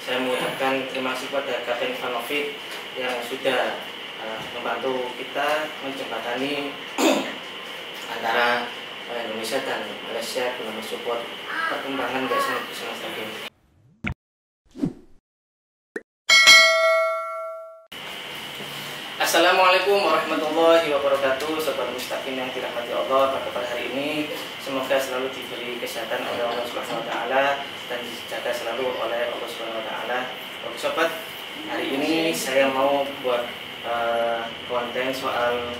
saya mengucapkan terima kasih kepada Kapten Ivanovic yang sudah membantu kita menjembatani antara Indonesia dan Malaysia guna mensupport perkembangan Yayasan Bismar Mustaqim. Assalamualaikum warahmatullahi wabarakatuh, Sobat Mustaqim yang dirahmati Allah. Pada hari ini semoga selalu diberi kesehatan oleh Allah Subhanahu wa taala dan dijaga selalu oleh Allah Subhanahu wa taala. Oke sobat, hari ini saya mau buat konten soal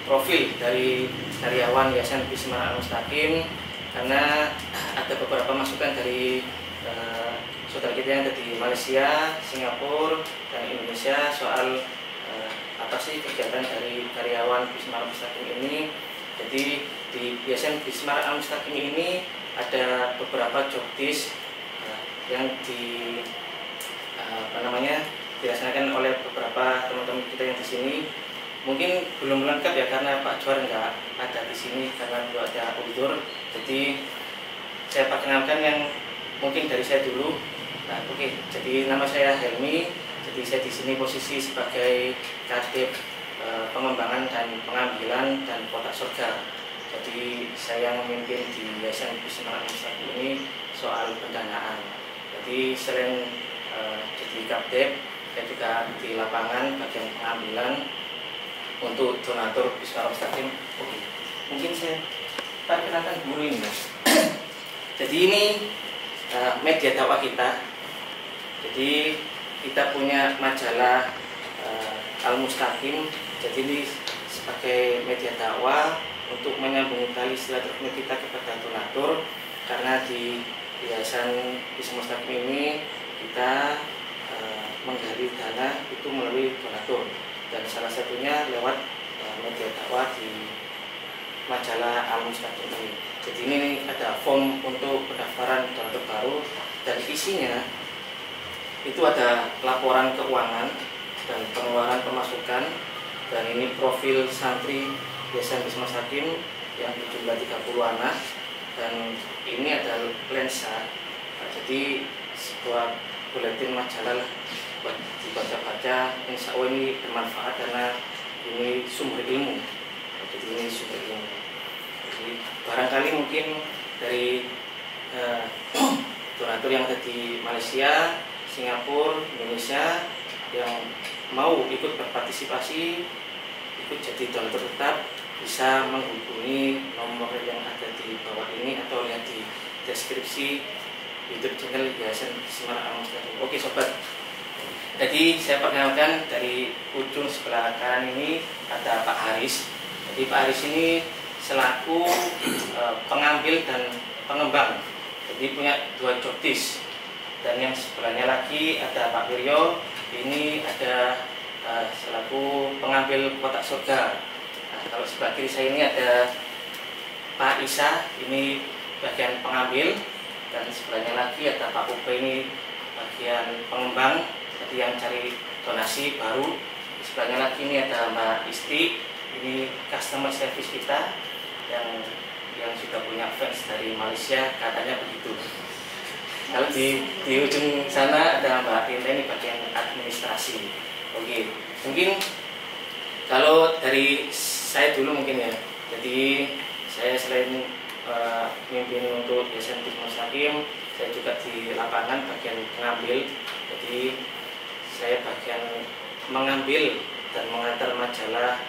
profil dari karyawan Yayasan Bismar Mustaqim, karena ada beberapa masukan dari saudara kita yang ada di Malaysia, Singapura, dan Indonesia soal apa sih kegiatan dari karyawan Bismar Mustaqim ini. Jadi di Yayasan Bismar Mustaqim ini ada beberapa job desk yang dilaksanakan oleh beberapa teman-teman kita yang di sini. Mungkin belum lengkap ya, karena Pak Juar nggak ada di sini karena belum ada uzur. Jadi saya perkenalkan yang mungkin dari saya dulu. Nah, oke. Jadi nama saya Helmi. Jadi saya di sini posisi sebagai Kadep pengembangan dan pengambilan dan kotak surga. Jadi saya memimpin di Yayasan Bismar Mustaqim ini soal pendanaan. Jadi selain jadi Kadep, saya juga di lapangan bagian pengambilan untuk donatur Bismar Mustaqim. Oke, mungkin saya perkenalkan dulu ini. Jadi ini media dakwah kita. Jadi kita punya majalah Al-Mustaqim. Jadi ini sebagai media dakwah untuk menyambung tali silaturahmi kita kepada donatur, karena di Yayasan Bismar Mustaqim ini kita menggali dana itu melalui donatur, dan salah satunya lewat media dakwah di majalah Al-Mustaqim ini. Jadi ini ada form untuk pendaftaran donatur baru, dan isinya itu ada laporan keuangan dan pengeluaran pemasukan, dan ini profil santri Yayasan Bismar Mustaqim yang berjumlah 30 anak, dan ini ada lensa. Jadi sebuah buletin majalah buat dibaca-baca. Insya Allah ini bermanfaat karena ini sumber ilmu. Jadi ini sumber ilmu. Jadi barangkali mungkin dari donatur yang ada di Malaysia, Singapura, Indonesia yang mau ikut berpartisipasi, ikut jadi donatur tetap, bisa menghubungi nomor yang ada di bawah ini atau lihat di deskripsi YouTube channel Yayasan Bismar Mustaqim. Oke sobat, jadi saya perkenalkan dari ujung sebelah kanan ini ada Pak Haris. Jadi Pak Haris ini selaku pengambil dan pengembang. Jadi punya 2 job desk. Dan yang sebelahnya lagi ada Pak Wiryo, ini ada selaku pengambil kotak surga. Nah, kalau sebelah kiri saya ini ada Pak Isa, ini bagian pengambil, dan sebelahnya lagi ada Pak Ube, ini bagian pengembang, jadi yang cari donasi baru. Di sebelahnya lagi ini ada Mbak Isti, ini customer service kita yang sudah punya fans dari Malaysia, katanya begitu. Kalau di ujung sana ada Mbak Tinta, ini bagian administrasi. Oke, mungkin kalau dari saya dulu mungkin ya. Jadi saya selain mimpin untuk Yayasan Bismar Mustaqim, saya juga di lapangan bagian pengambil. Jadi saya bagian mengambil dan mengantar majalah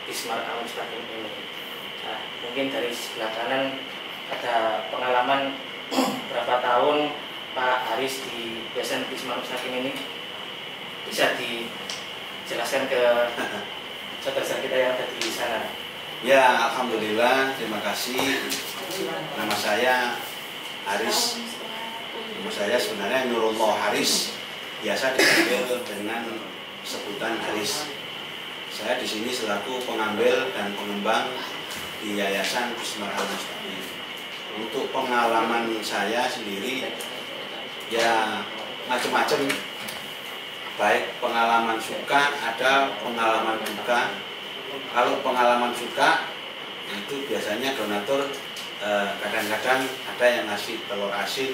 Bismar Mustaqim ini. Nah, mungkin dari sebelah kanan ada pengalaman berapa tahun Pak Haris di Yayasan Bismar Mustaqim ini, bisa dijelaskan ke saudara-saudara kita yang ada di sana. Ya, alhamdulillah, terima kasih. Nama saya Haris. Nama saya sebenarnya Nurullah Haris, biasa dipanggil dengan sebutan Haris. Saya di sini selaku pengambil dan pengembang di Yayasan Bismar Mustaqim. Untuk pengalaman saya sendiri ya macam-macam, baik pengalaman suka, ada pengalaman duka. Kalau pengalaman suka itu biasanya donatur kadang-kadang ada yang ngasih telur asin,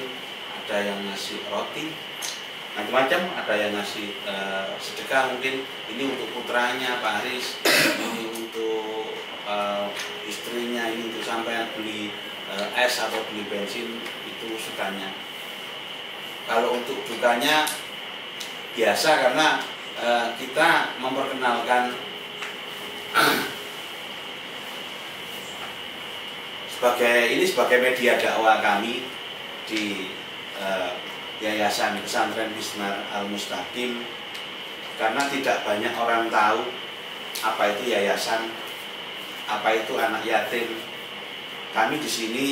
ada yang ngasih roti, macam-macam, ada yang ngasih sedekah mungkin ini untuk putranya Pak Haris, ini untuk istrinya, ini untuk sampai beli es atau beli bensin, itu sukanya. Kalau untuk dukanya biasa, karena kita memperkenalkan sebagai media dakwah kami di Yayasan Pesantren Bismar Al-Mustaqim, karena tidak banyak orang tahu apa itu yayasan, apa itu anak yatim. Kami di sini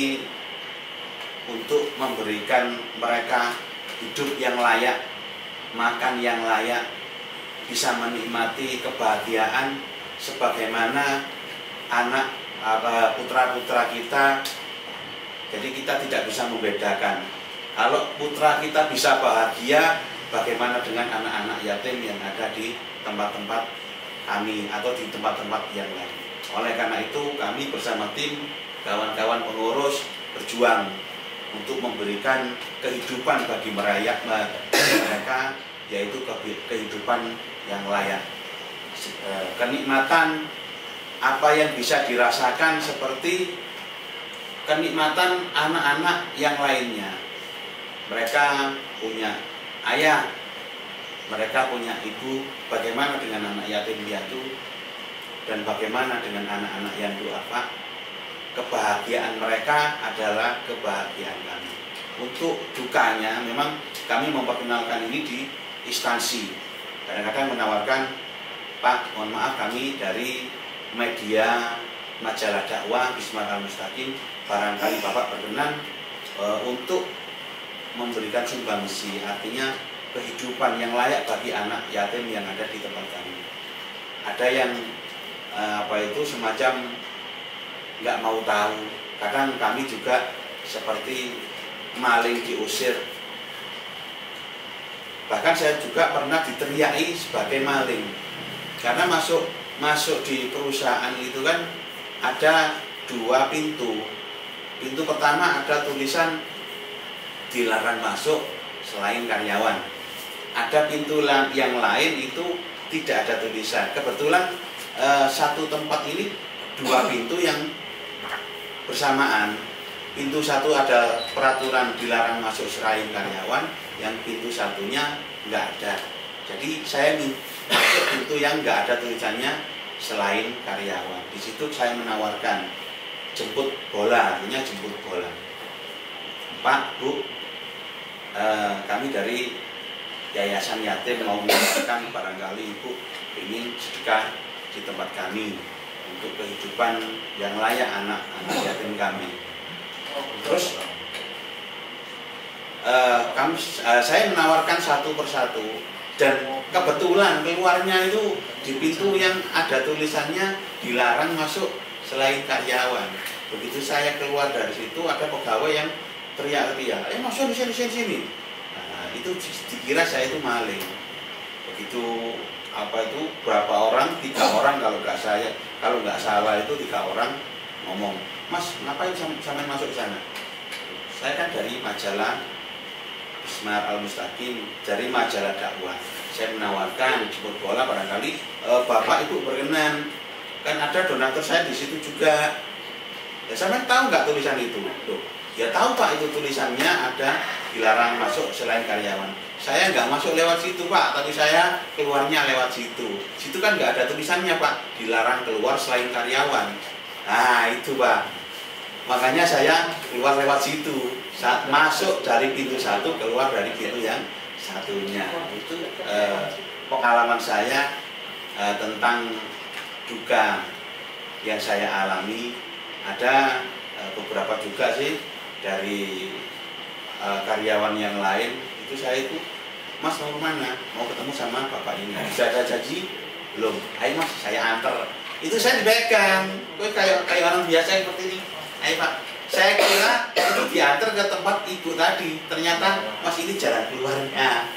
untuk memberikan mereka hidup yang layak, makan yang layak, bisa menikmati kebahagiaan sebagaimana anak putra-putra kita. Jadi kita tidak bisa membedakan. Kalau putra kita bisa bahagia, bagaimana dengan anak-anak yatim yang ada di tempat-tempat kami atau di tempat-tempat yang lain. Oleh karena itu kami bersama tim kawan-kawan pengurus berjuang untuk memberikan kehidupan bagi mereka, yaitu kehidupan yang layak. Kenikmatan apa yang bisa dirasakan seperti kenikmatan anak-anak yang lainnya. Mereka punya ayah, mereka punya ibu. Bagaimana dengan anak yatim piatu, dan bagaimana dengan anak-anak yang duafa? Kebahagiaan mereka adalah kebahagiaan kami. Untuk dukanya memang kami memperkenalkan ini di instansi. Kadang-kadang menawarkan, Pak, mohon maaf kami dari media majalah dakwah Bismar Al-Mustaqim, barangkali Bapak berkenan untuk memberikan sumbangsi, artinya kehidupan yang layak bagi anak yatim yang ada di tempat kami. Ada yang semacam nggak mau tahu. Kadang kami juga seperti maling diusir. Bahkan saya juga pernah diteriaki sebagai maling, karena masuk di perusahaan itu kan ada 2 pintu. Pintu pertama ada tulisan dilarang masuk selain karyawan. Ada pintu yang lain itu tidak ada tulisan. Kebetulan satu tempat ini 2 pintu yang bersamaan. Pintu satu ada peraturan dilarang masuk selain karyawan, yang pintu satunya nggak ada. Jadi saya masuk pintu yang nggak ada tulisannya selain karyawan. Di situ saya menawarkan jemput bola, artinya jemput bola. Pak, Bu, kami dari Yayasan Yatim mau menawarkan barangkali Ibu ingin sedekah di tempat kami untuk kehidupan yang layak anak-anak yatim kami. Terus saya menawarkan satu persatu, dan kebetulan keluarnya itu di pintu yang ada tulisannya dilarang masuk selain karyawan. Begitu saya keluar dari situ, ada pegawai yang teriak-teriak, masuk di sini. Nah, itu dikira saya itu maling. Begitu berapa orang, 3 orang kalau nggak salah itu 3 orang ngomong, Mas, ngapain sampai masuk ke sana? Saya kan dari majalah Bismar Al-Mustaqim, dari majalah dakwah. Saya menawarkan jemput bola, barangkali Bapak Ibu berkenan. Kan ada donatur saya di situ juga. Ya, sampai tahu nggak tulisan itu? Loh, ya tahu Pak, itu tulisannya ada dilarang masuk selain karyawan. Saya nggak masuk lewat situ Pak, tapi saya keluarnya lewat situ. Situ kan nggak ada tulisannya Pak, dilarang keluar selain karyawan. Nah itu Pak, makanya saya keluar lewat situ. Saat masuk dari pintu satu, keluar dari pintu yang satunya. Itu pengalaman saya tentang duka yang saya alami. Ada beberapa juga sih dari karyawan yang lain. Itu saya itu, Mas mau kemana? Mau ketemu sama Bapak ini. Bisa ada janji? Belum. Ayo Mas, saya antar. Itu saya dipegang. Kok kayak orang biasa seperti ini. Ayo Pak. Saya kira itu diantar ke tempat Ibu tadi. Ternyata Mas ini jalan keluarnya.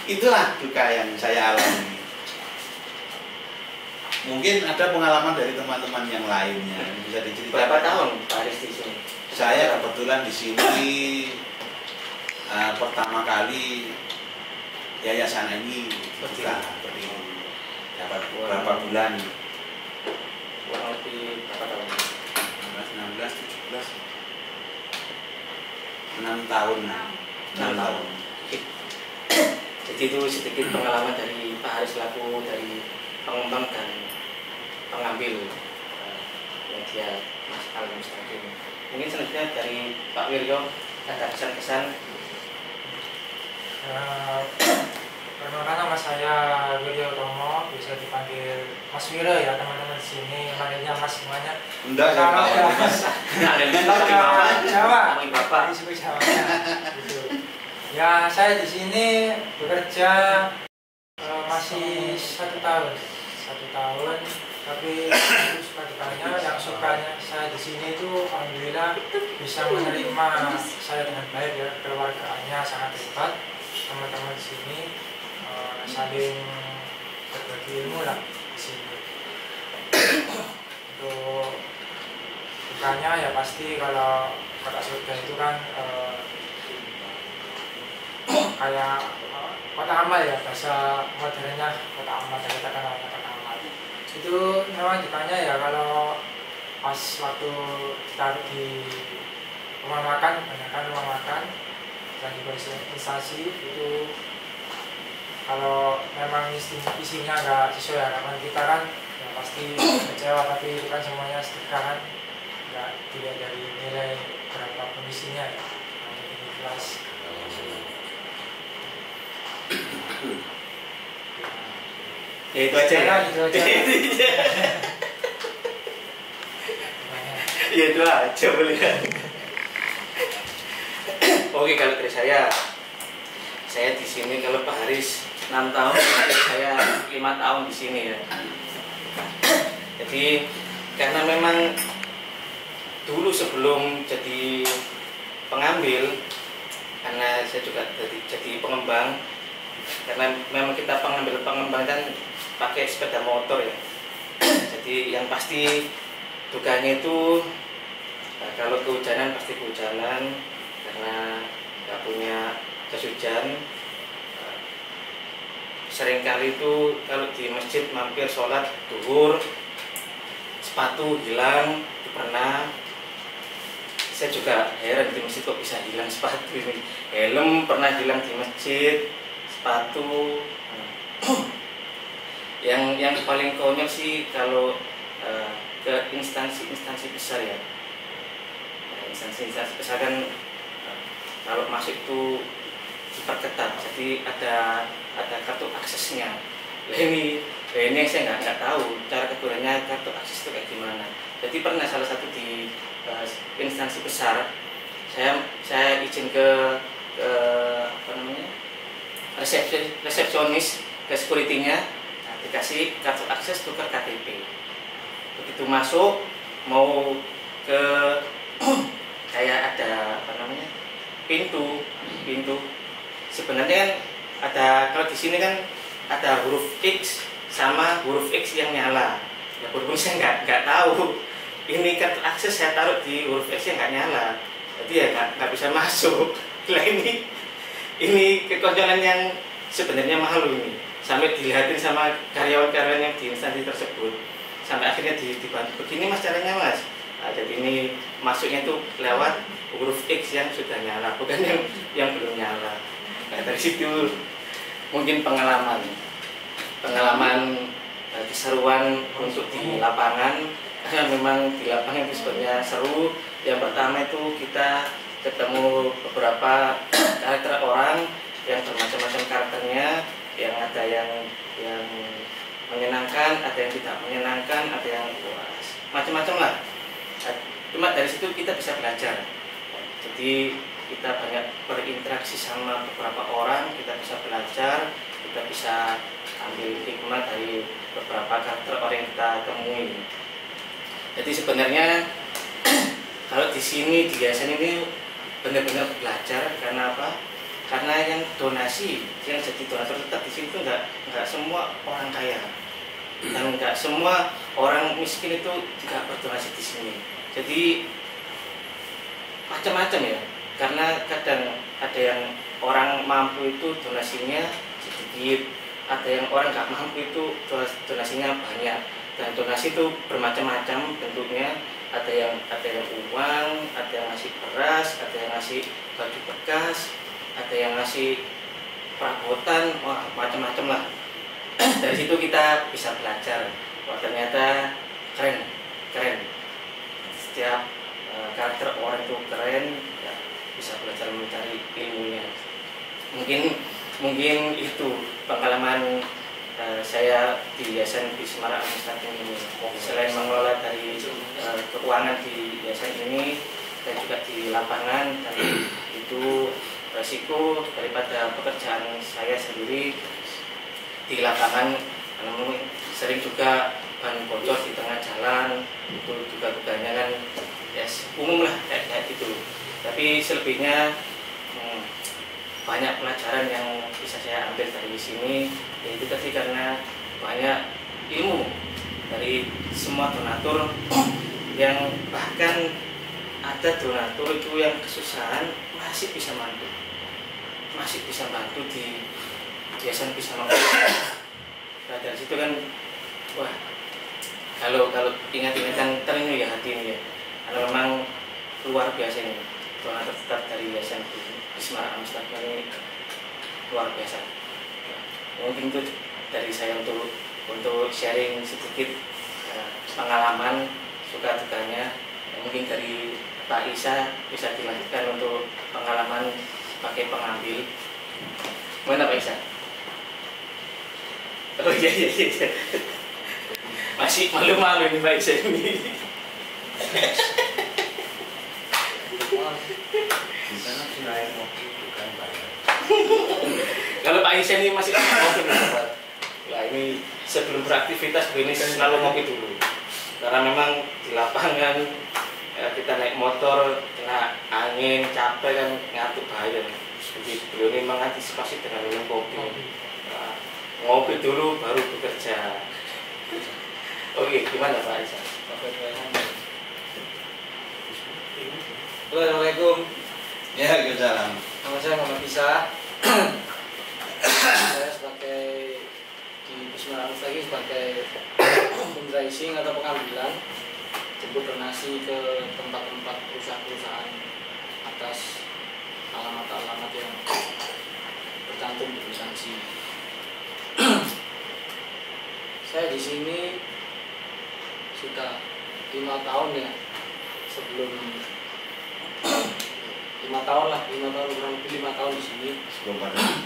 Itulah duka yang saya alami. Mungkin ada pengalaman dari teman-teman yang lainnya yang bisa diceritakan. Berapa tahun Pak Haris di sini? Saya kebetulan di sini pertama kali yayasan ini buka berdiri dapat beberapa bulan, kurang lebih berapa tahun? 16, 17, 6 tahun. 6 tahun. Jadi itu sedikit pengalaman dari Pak Haris selaku dari pengembang dan pengambil media Mas Al Mustaqim. Mungkin selanjutnya dari Pak Wiryo ada kesan-kesan. Perkenalkan, nama saya Wiryo Tomo, bisa dipanggil Mas Wiro ya teman-teman di sini, manggilnya Mas semuanya. Enggak, saya Kalau tahu, Mas. Jawa, Panggil Bapak. di suku Jawa. Gitu. Ya, saya di sini bekerja masih 1 tahun, tapi itu suka dukanya. Yang sukanya saya di sini itu alhamdulillah bisa menerima saya dengan baik ya, keluarganya sangat hebat, teman-teman di sini saling berbagi ilmu lah di sini. Untuk dukanya ya pasti kalau kota surga itu kan kayak kota amal ya, bahasa modernnya kota amal, kita kenal kota amal. Itu memang dukanya ya kalau pas waktu taruh di rumah makan, banyakkan rumah makan dan di instansi itu, kalau memang isinya nggak sesuai harapan kita kan ya pasti kecewa, tapi itu kan semuanya sedekah kan, nggak dilihat dari nilai berapa isinya ya, yang ikhlas. Ya itu aja ya. Itu aja. Ya itu aja boleh. Oke, kalau dari saya di sini, kalau Pak Haris 6 tahun, saya 5 tahun di sini ya. Jadi karena memang dulu sebelum jadi pengambil, karena saya juga jadi pengembang, karena memang kita pengembang kan pakai sepeda motor ya. Jadi yang pasti dukanya itu kalau kehujanan pasti kehujanan, karena nggak punya jas hujan. Seringkali itu kalau di masjid mampir sholat duhur, sepatu hilang, itu pernah. Saya juga heran di masjid kok bisa hilang sepatu ini. Helm pernah hilang di masjid, sepatu. Yang paling konyol sih kalau ke instansi besar ya. Instansi besar kan kalau masuk itu diperketat, jadi ada kartu aksesnya. Ini saya nggak tahu cara kegunaannya kartu akses itu kayak gimana. Jadi pernah salah satu di instansi besar, saya izin ke apa namanya, resepsionis, ke security-nya, dikasih kartu akses tukar KTP. Begitu masuk mau ke kayak ada apa namanya, pintu sebenarnya kan ada, kalau di sini kan ada huruf X sama huruf X yang nyala. Ya berhubung saya nggak tahu ini kartu akses, saya taruh di huruf X yang nggak nyala, jadi ya nggak bisa masuk. Lah ini kekonyolan yang sebenarnya malu ini, sampai dilihatin sama karyawan-karyawan yang di instansi tersebut, sampai akhirnya dibantu, begini mas caranya mas. Nah, jadi ini masuknya itu lewat huruf X yang sudah nyala, bukan yang belum nyala. Nah, dari situ mungkin pengalaman keseruan untuk di lapangan, karena memang di lapangan itu sebenarnya seru. Yang pertama itu kita ketemu beberapa karakter orang yang bermacam-macam karakternya, yang ada yang menyenangkan, ada yang tidak menyenangkan, ada yang puas, macam-macam lah. Cuma dari situ kita bisa belajar. Jadi kita banyak berinteraksi sama beberapa orang, kita bisa belajar, kita bisa ambil hikmah dari beberapa karakter orang yang kita temui. Jadi sebenarnya kalau di sini, di yayasan ini benar-benar belajar. Karena apa? Karena yang donasi, yang jadi donatur tetap di sini itu nggak semua orang kaya, dan nggak semua orang miskin itu juga berdonasi di sini. Jadi macam-macam ya, karena kadang ada yang orang mampu itu donasinya sedikit, ada yang orang nggak mampu itu donasinya banyak. Dan donasi itu bermacam-macam bentuknya, ada yang uang, ada yang ngasih beras, ada yang ngasih baju bekas, ada yang ngasih perabotan, wah macam-macam lah. Dari situ kita bisa belajar, wah ternyata keren. Setiap karakter orang itu keren, ya, bisa belajar mencari ilmunya. Mungkin itu pengalaman saya di Yayasan Bismara Al-Mustaqim ini. Selain mengelola dari keuangan di yayasan ini dan juga di lapangan, dan itu resiko daripada pekerjaan saya sendiri di lapangan, namun sering juga ban bocor di tengah jalan, itu juga kebanyakan ya umum lah kayak gitu. Tapi selebihnya banyak pelajaran yang bisa saya ambil dari sini, yaitu tadi karena banyak ilmu dari semua donatur yang bahkan ada donatur itu yang kesusahan masih bisa bantu di Yayasan Bismara. Nah dari situ kan, wah kalau ingat-ingatan terenyuh ya hati ini ya, karena memang luar biasa ini donatur tetap dari Yayasan Bismara Al-Mustaqim ini luar biasa. Mungkin itu dari saya untuk sharing sedikit pengalaman suka dukanya. Mungkin dari Pak Isa bisa dilanjutkan untuk pengalaman sebagai pengambil. Mana Pak Isa? Oh iya. Masih malu-malu ini Pak Isa ini. Di sana selain mobil bukan bayar. Kalau Pak Isa ini masih ngopi nih, nah ini sebelum beraktivitas begini selalu ngopi dulu. Karena memang di lapangan kita naik motor kena angin, capek kan, ngantuk bahaya. Jadi beliau ini mengantisipasi dengan minum kopi. Nah, ngopi dulu baru bekerja. Oke, gimana Pak Isa? Assalamualaikum. Ya, Waalaikumsalam. Nama saya Muhammad Isa. Saya sebagai di Bismara Al-Mustaqim sebagai fundraising atau pengambilan, jemput donasi ke tempat-tempat perusahaan-perusahaan atas alamat-alamat yang tercantum di instansi. Saya di sini sudah 5 tahun ya, sebelum 5 tahun kurang lebih 5 tahun di sini. Sebelum pandemi.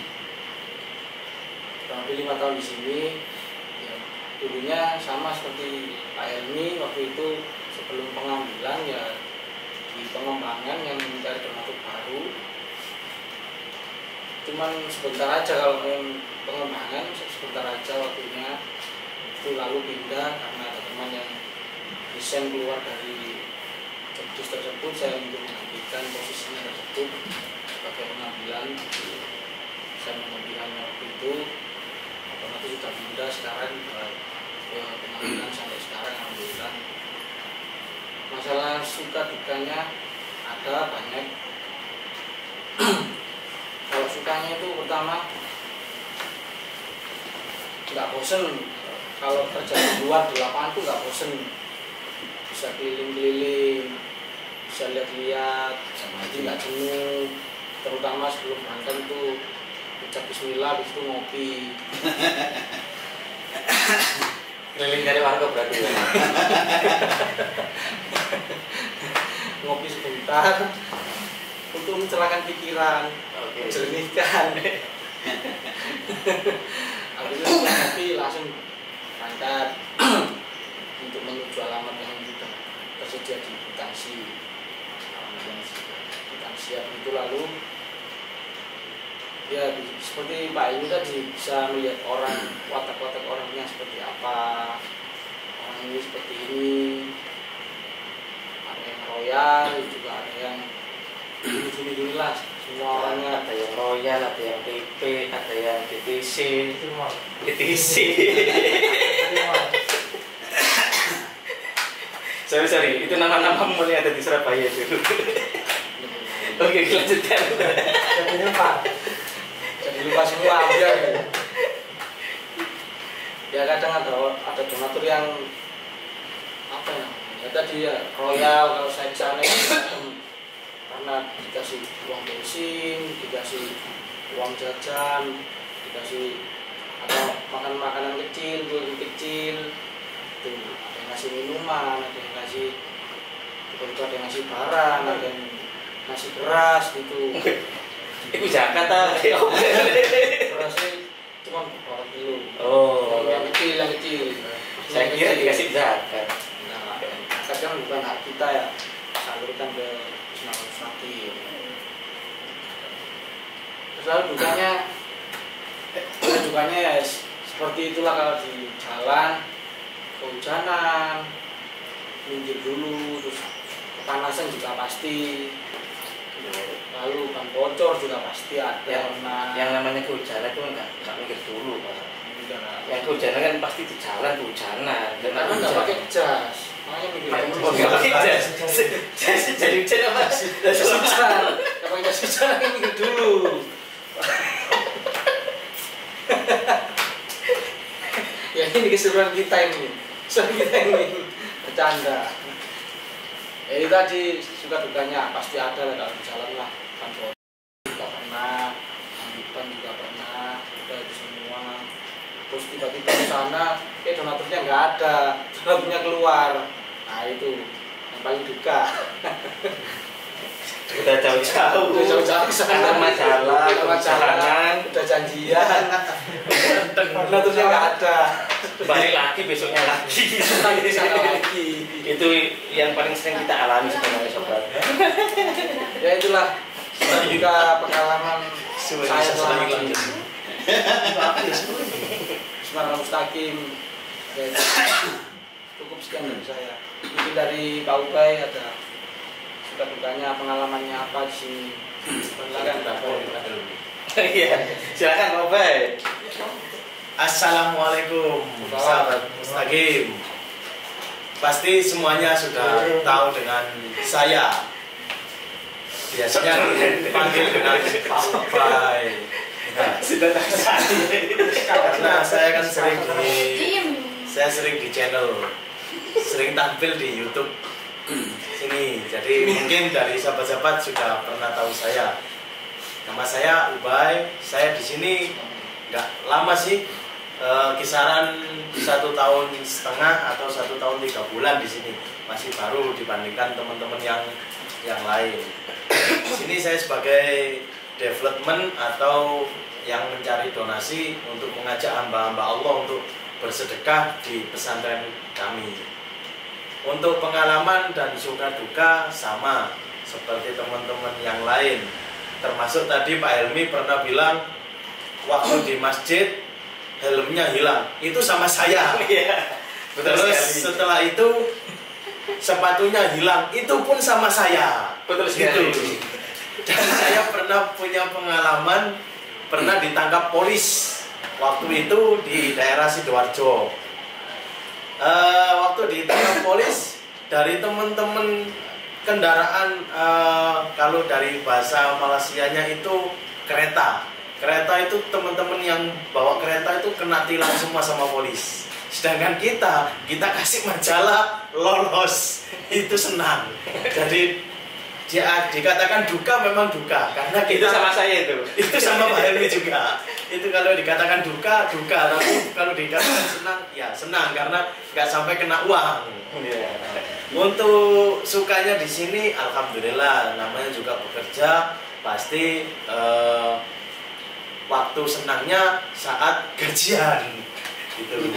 Kurang lebih 5 tahun di sini. Ya, dulunya sama seperti Pak Helmi waktu itu, sebelum pengambilan ya di pengembangan yang mencari donatur baru. Cuman sebentar aja kalau pengembangan, sebentar aja waktunya. Itu lalu pindah karena ada teman yang desain keluar dari jobdesk tersebut, saya untuk menggantikan posisinya tersebut sebagai pengambilan. Saya mengambilnya waktu itu, otomatis sudah pindah sekarang ke pengambilan sampai sekarang alhamdulillah. Masalah suka dukanya ada banyak. Kalau sukanya itu pertama nggak bosen. Kalau kerja di luar di lapangan tuh nggak bosen, bisa keliling-keliling, bisa lihat-lihat, jadi nggak jenuh. Terutama sebelum berangkat itu ucap bismillah, habis itu ngopi. Keliling dari warga berarti ya. Ngopi sebentar untuk mencerahkan pikiran, menjernihkan. Habis itu ngopi langsung berangkat untuk menuju alamat yang sudah tersedia di kwitansi. Alamat yang siap itu lalu ya seperti Pak ini tadi bisa melihat orang, watak-watak orangnya seperti apa, orang ini seperti ini, ada yang royal juga ada yang gini-gini lah, semua orangnya. Ada yang royal, ada yang PP, ada yang DTC. Sorry, itu nama-nama mulai ada di Surabaya dulu. Oke, lanjutkan. Jadi lupa semua biar ya kadang ada donatur yang apa ya tadi ya royal. Kalau saya di sana karena dikasih uang bensin, dikasih uang jajan, dikasih atau makan makanan kecil, dulu kecil, tuh ada yang ngasih minuman, ada yang ngasih ada yang ngasih barang, ada yang ngasih beras gitu. Itu zakat ah. Berasnya cuma berapa kilo. Oh, yang kecil. saya kira dikasih zakat. Nah, kadang bukan hak kita ya, salurkan ke Ismail Mustaqim. Terus lalu dukanya ya seperti itulah. Kalau di jalan kehujanan, minggir dulu, terus kepanasan juga pasti. Lalu ban bocor juga pasti ada. Yang namanya kehujanan itu nggak mikir dulu Pak. Yang kehujanan kan pasti di jalan kehujanan. Dan karena nggak pakai jas, makanya mikir dulu. Nggak pakai jas. Jadi hujan apa? Jas hujan. Nggak pakai jas hujan, kan mikir dulu. Ya ini keseruan kita ini. Bercanda. Ya itu tadi suka dukanya pasti ada lah kalau di jalan lah. Kan juga pernah, ambipan juga pernah, udah itu semua. Terus tiba-tiba di sana, donaturnya nggak ada, donaturnya keluar. Nah itu yang paling duka. Udah jauh-jauh ke sana, masalah, udah janjian, donaturnya nggak ada. Balik lagi besoknya lagi. Di sana lagi. Itu yang paling sering kita alami sebenarnya sobat. Ya itulah juga pengalaman saya selama ini. Ismail Mustaqim. Cukup sekian dari saya. Mungkin dari Pak Ubay ada suka dukanya, pengalamannya apa di sini. Silakan Pak Ubay. Iya, silakan Pak Ubay. Assalamualaikum sahabat Mustaqim. Pasti semuanya sudah tahu dengan saya. Biasanya dipanggil dengan Pak Ubay. Sudah tahu Karena saya kan sering di channel, sering tampil di YouTube sini. Jadi mungkin dari sahabat-sahabat sudah pernah tahu saya. Nama saya Ubay. Saya di sini nggak lama sih, kisaran 1,5 tahun atau 1 tahun 3 bulan di sini. Masih baru dibandingkan teman-teman yang lain. Di sini saya sebagai development atau yang mencari donasi untuk mengajak hamba-hamba Allah untuk bersedekah di pesantren kami. Untuk pengalaman dan suka duka sama seperti teman-teman yang lain. Termasuk tadi Pak Helmi pernah bilang waktu di masjid helmnya hilang. Itu sama saya. Terus setelah itu sepatunya hilang. Itu pun sama saya. Betul sekali. Gitu. Dan saya pernah punya pengalaman, pernah ditangkap polis waktu itu di daerah Sidoarjo. Waktu ditangkap polis, dari teman-teman kendaraan, kalau dari bahasa Malaysianya itu kereta itu teman-teman yang bawa kereta itu kena tilang semua sama polis. Sedangkan kita kasih majalah lolos, itu senang. Jadi dikatakan duka memang duka karena kita, itu sama saya itu sama Pak Helmi juga. Itu kalau dikatakan duka, tapi kalau dikatakan senang, ya senang karena nggak sampai kena uang. Untuk sukanya di sini, alhamdulillah, namanya juga bekerja, pasti waktu senangnya saat gajian. Gitu.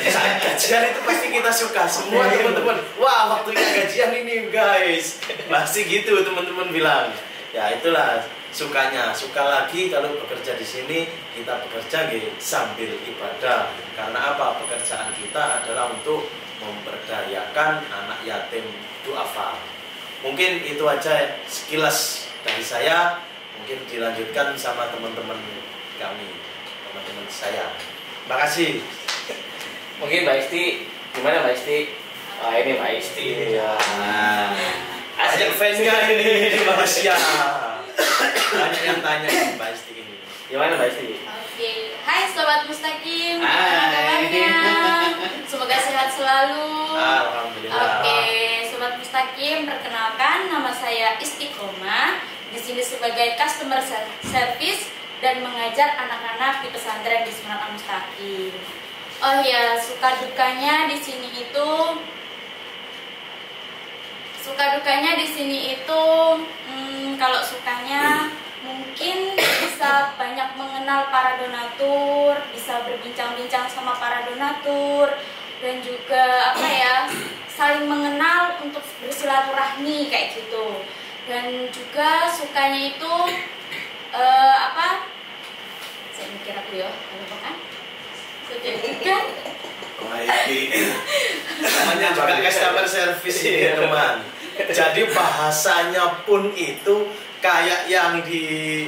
Saat gajian itu pasti kita suka semua teman-teman. Wah, waktunya gajian ini guys. Pasti gitu teman-teman bilang. Ya itulah sukanya. Suka lagi kalau bekerja di sini, kita bekerja sambil ibadah. Karena apa? Pekerjaan kita adalah untuk memberdayakan anak yatim duafa. Mungkin itu aja sekilas dari saya. Mungkin dilanjutkan sama teman-teman kami, teman-teman saya. Terima kasih. Mungkin Mbak Isti, gimana Mbak Isti? Wah ini Mbak Isti ya. Banyak fansnya ini di Malaysia. banyak yang tanya Mbak Isti ini. Gimana Mbak Isti? Oke, hai Sobat Mustaqim, Hai. gimana kabarnya? Semoga sehat selalu. Alhamdulillah. Oke, Sobat Mustaqim, perkenalkan nama saya Istiqomah. Di sini sebagai customer service dan mengajar anak-anak di pesantren di Semarang Al-Mustaqim. Oh ya, suka dukanya di sini itu kalau sukanya mungkin bisa banyak mengenal para donatur, bisa berbincang-bincang sama para donatur, dan juga saling mengenal untuk bersilaturahmi kayak gitu. Dan juga sukanya itu saya mikir aku ya, apa kan? Suka Namanya juga customer service ini teman. Jadi bahasanya pun itu kayak yang di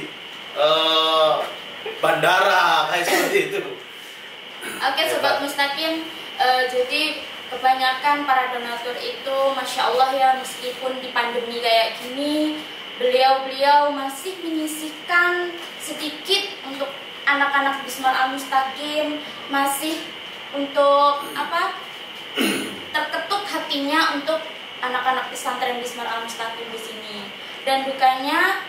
bandara kayak seperti itu. Oke, Sobat Mustaqim, jadi kebanyakan para donatur itu Masya Allah ya, meskipun di pandemi kayak gini, beliau masih menyisihkan sedikit untuk anak-anak di Semarang Al-Mustaqim, masih untuk terketuk hatinya untuk anak-anak pesantren di Semarang Al-Mustaqim di sini. Dan dukanya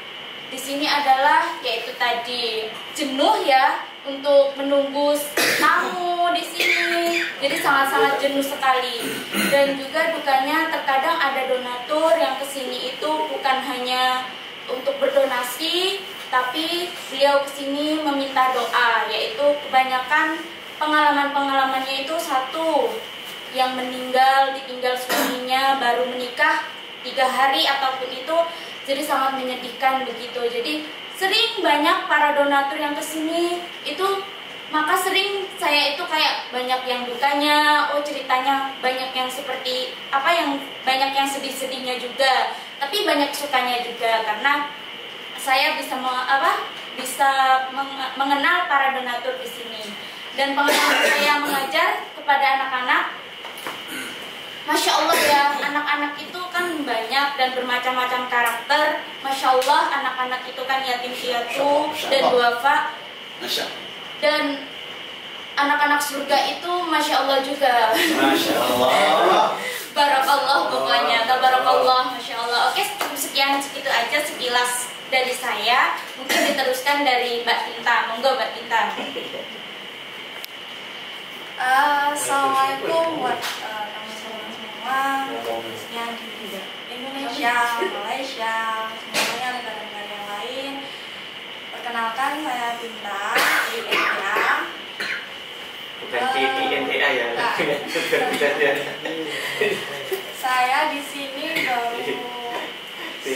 di sini adalah yaitu tadi jenuh ya untuk menunggu tamu di sini. Jadi sangat-sangat jenuh sekali. Dan juga dukanya terkadang ada donatur yang kesini itu bukan hanya untuk berdonasi, tapi beliau kesini meminta doa, yaitu kebanyakan pengalamannya itu satu yang meninggal, ditinggal suaminya baru menikah 3 hari ataupun itu, jadi sangat menyedihkan begitu. Jadi sering banyak para donatur yang kesini itu, maka sering saya itu kayak banyak yang dukanya, ceritanya banyak yang seperti banyak yang sedih-sedihnya juga, tapi banyak sukanya juga karena saya bisa mengenal para donatur di sini. Dan pengalaman saya mengajar kepada anak-anak, Masya Allah ya, anak-anak itu kan banyak dan bermacam-macam karakter. Masya Allah, anak-anak itu kan yatim piatu dan duafa. Dan anak-anak surga itu Masya Allah juga. Masya Allah. Barakallah pokoknya, tabarakallah, Masya Allah. Oke, sekian segitu aja sekilas dari saya. Mungkin diteruskan dari Mbak Tinta. Monggo Mbak Tinta. Assalamualaikum buat teman-teman semua, khususnya di Indonesia, Malaysia, semuanya negara-negara yang lain. Perkenalkan, saya Tinta di NTA. Bukan di NTA ya. Saya di sini baru 1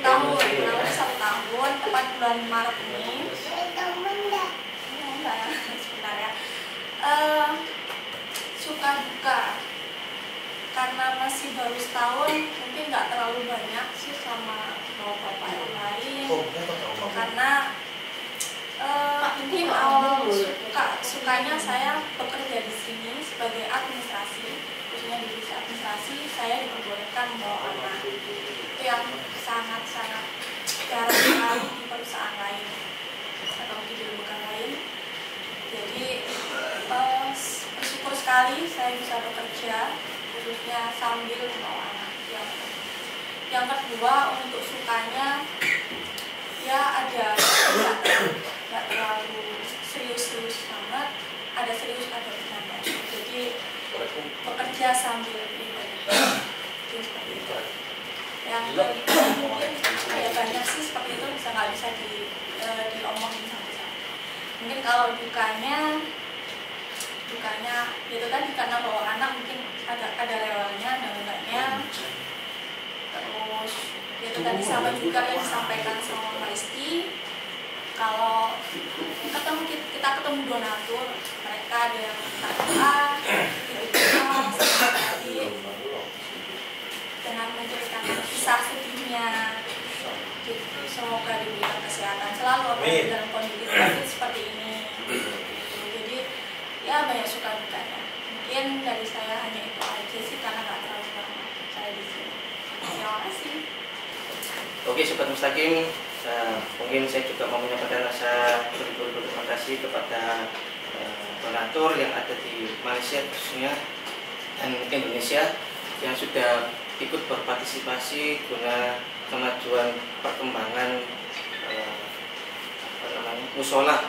tahun, tepat bulan Maret ini. Sebentar ya. Suka duka karena masih baru setahun, mungkin nggak terlalu banyak sih sama bapak yang lain, karena mungkin awal sukanya saya bekerja di sini sebagai administrasi, khususnya di divisi administrasi. Saya diperbolehkan membawa anak, itu yang sangat-sangat jarang sekali di perusahaan lain atau di lembaga lain. Jadi bersyukur sekali saya bisa bekerja, khususnya sambil membawa anak. Yang kedua, untuk sukanya ya ada nggak terlalu serius-serius banget, ada serius ada bercanda. Jadi bekerja sambil beribadah seperti itu. Yang kedua mungkin banyak sih seperti itu, nggak bisa diomongin satu-satu. Mungkin kalau dukanya itu tadi karena bawa anak mungkin ada rewelnya dan enggaknya. Terus itu tadi sama juga yang disampaikan sama Mbak Isti, kalau kita ketemu donatur, mereka ada yang minta tadi dengan menceritakan kisah sedihnya. Semoga diberikan kesehatan selalu apalagi dalam kondisi COVID seperti ini. Jadi ya banyak suka dukanya. Mungkin dari saya hanya itu aja sih karena nggak terlalu lama saya di sini. Terima kasih. Oke Sobat Mustaqim, Mungkin saya juga mau menyampaikan rasa berterima kasih kepada donatur yang ada di Malaysia khususnya dan Indonesia yang sudah ikut berpartisipasi guna kemajuan perkembangan musola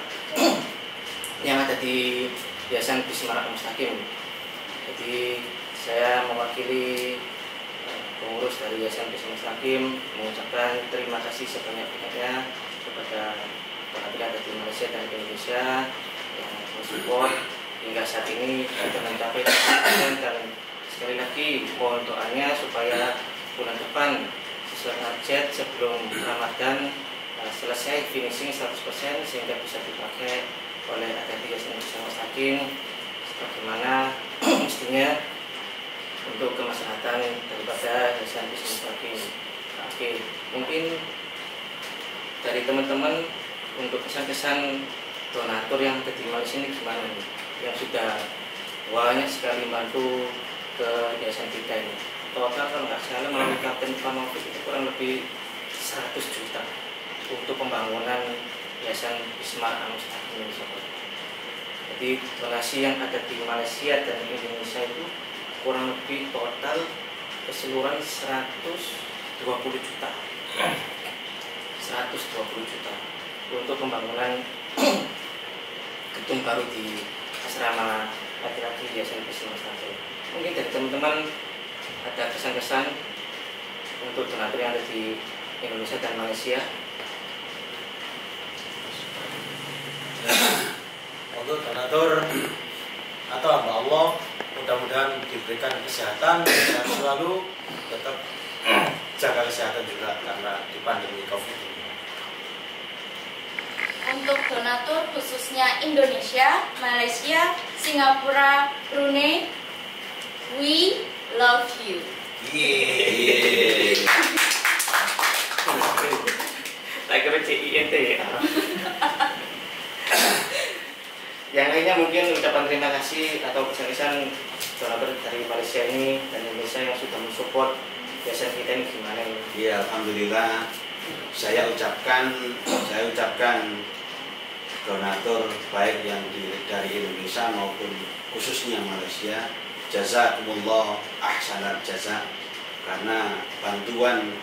yang ada di Yayasan Bismar Al-Mustaqim. Jadi saya mewakili pengurus dari Yayasan Bismar Al-Mustaqim mengucapkan terima kasih sebanyak-banyaknya kepada donatur yang ada di Malaysia dan Indonesia yang mensupport hingga saat ini sudah mencapai dan sekali lagi mohon doanya supaya bulan depan sesuai target sebelum Ramadan selesai finishing 100% sehingga bisa dipakai oleh adik Yayasan Bismar Al-Mustaqim sebagaimana mestinya untuk kemaslahatan daripada Yayasan Bismar Al-Mustaqim. Oke, mungkin dari teman-teman untuk kesan-kesan donatur yang ada di Malaysia ini gimana nih? Yang sudah banyak sekali bantu ke yayasan kita ini. Total kalau nggak salah melalui Kapten Panovik itu kurang lebih 100 juta untuk pembangunan Yayasan Bismar Al-Mustaqim ini. Jadi donasi yang ada di Malaysia dan Indonesia itu kurang lebih total keseluruhan 120 juta. 120 juta untuk pembangunan gedung baru di asrama laki-laki Yayasan Bismar Al-Mustaqim. Mungkin dari teman-teman ada kesan-kesan untuk donatur yang ada di Indonesia dan Malaysia. Untuk donatur atau hamba Allah, mudah-mudahan diberikan kesehatan dan selalu tetap jaga kesehatan juga karena di pandemi COVID ini. Untuk donatur khususnya Indonesia, Malaysia, Singapura, Brunei, we love you. Yeay. Saya kira CINT ya. Yang lainnya mungkin ucapan terima kasih atau kesan-kesan donatur dari Malaysia ini dan Indonesia yang sudah mensupport yayasan kita ini gimana ini? Ya, alhamdulillah saya ucapkan donatur baik yang dari Indonesia maupun khususnya Malaysia, jazakumullah ahsanal jaza, karena bantuan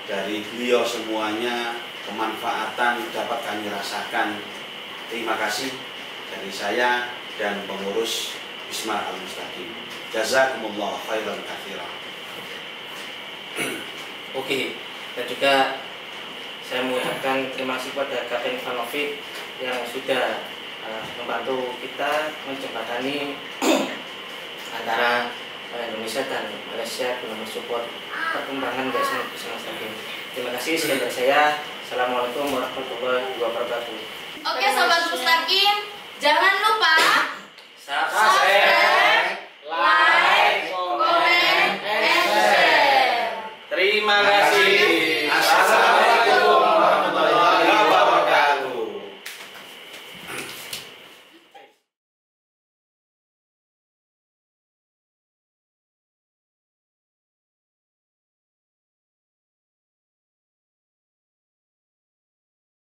dari beliau semuanya kemanfaatan dapat kami rasakan. Terima kasih dari saya dan pengurus Bismar Al-Mustaqim. Jazakumullah khairan katsiran. Oke, dan juga saya mengucapkan terima kasih kepada Kapten Panovik yang sudah membantu kita menjembatani antara Indonesia dan Malaysia guna mensupport perkembangan Yayasan Bismar Al-Mustaqim. Terima kasih, sekian dari saya. Assalamualaikum warahmatullahi wabarakatuh. Oke, Sobat Mustaqim, jangan lupa Subscribe.